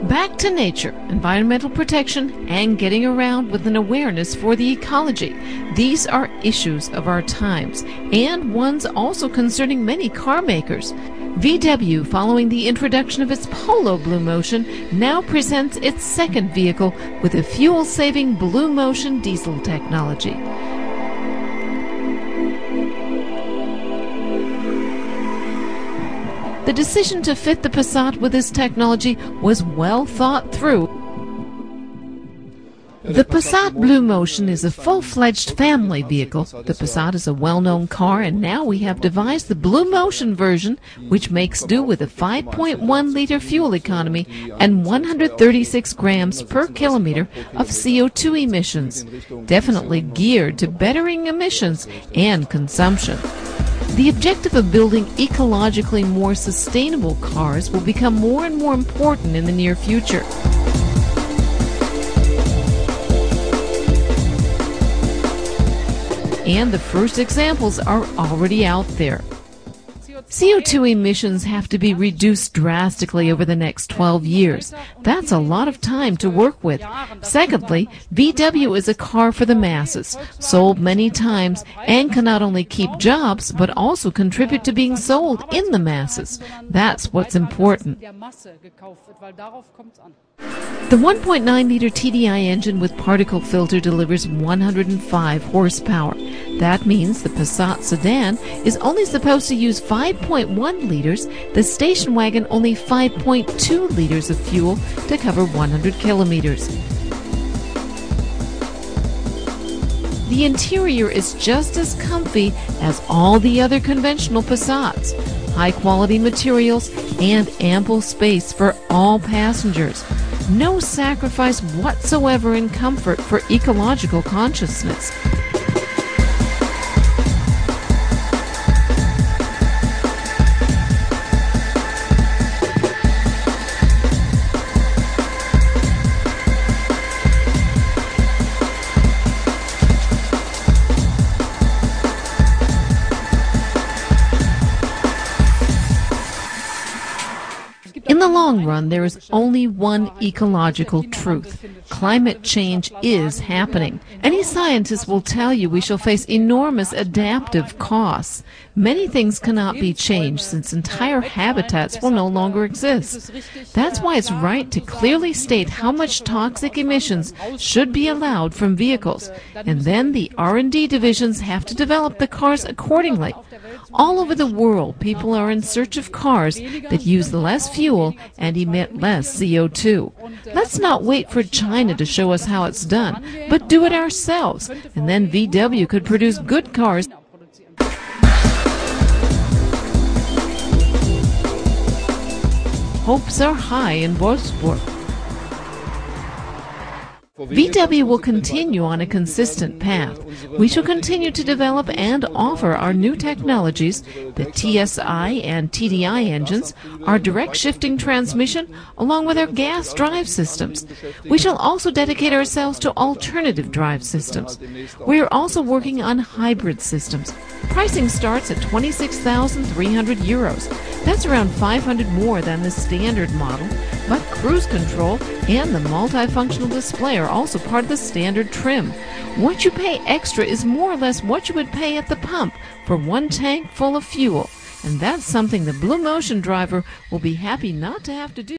Back to nature, environmental protection, and getting around with an awareness for the ecology. These are issues of our times, and ones also concerning many car makers. VW, following the introduction of its Polo BlueMotion, now presents its second vehicle with a fuel-saving BlueMotion diesel technology. The decision to fit the Passat with this technology was well thought through. The Passat BlueMotion is a full-fledged family vehicle. The Passat is a well-known car, and now we have devised the BlueMotion version, which makes do with a 5.1-liter fuel economy and 136 grams per kilometer of CO2 emissions, definitely geared to bettering emissions and consumption. The objective of building ecologically more sustainable cars will become more and more important in the near future. And the first examples are already out there. CO2 emissions have to be reduced drastically over the next 12 years. That's a lot of time to work with. Secondly, VW is a car for the masses, sold many times, and can not only keep jobs, but also contribute to being sold in the masses. That's what's important. The 1.9-liter TDI engine with particle filter delivers 105 horsepower. That means the Passat sedan is only supposed to use 5.1 liters, the station wagon only 5.2 liters of fuel to cover 100 kilometers. The interior is just as comfy as all the other conventional Passats. High-quality materials and ample space for all passengers. No sacrifice whatsoever in comfort for ecological consciousness. In the long run, there is only one ecological truth. Climate change is happening. Any scientist will tell you we shall face enormous adaptive costs. Many things cannot be changed since entire habitats will no longer exist. That's why it's right to clearly state how much toxic emissions should be allowed from vehicles. And then the R&D divisions have to develop the cars accordingly. All over the world, people are in search of cars that use less fuel and emit less CO2. Let's not wait for China to show us how it's done, but do it ourselves, and then VW could produce good cars. Hopes are high in Wolfsburg. VW will continue on a consistent path. We shall continue to develop and offer our new technologies, the TSI and TDI engines, our direct shifting transmission, along with our gas drive systems. We shall also dedicate ourselves to alternative drive systems. We are also working on hybrid systems. Pricing starts at 26,300 euros. That's around 500 more than the standard model, but cruise control and the multifunctional display are also part of the standard trim. What you pay extra is more or less what you would pay at the pump for one tank full of fuel, and that's something the BlueMotion driver will be happy not to have to do.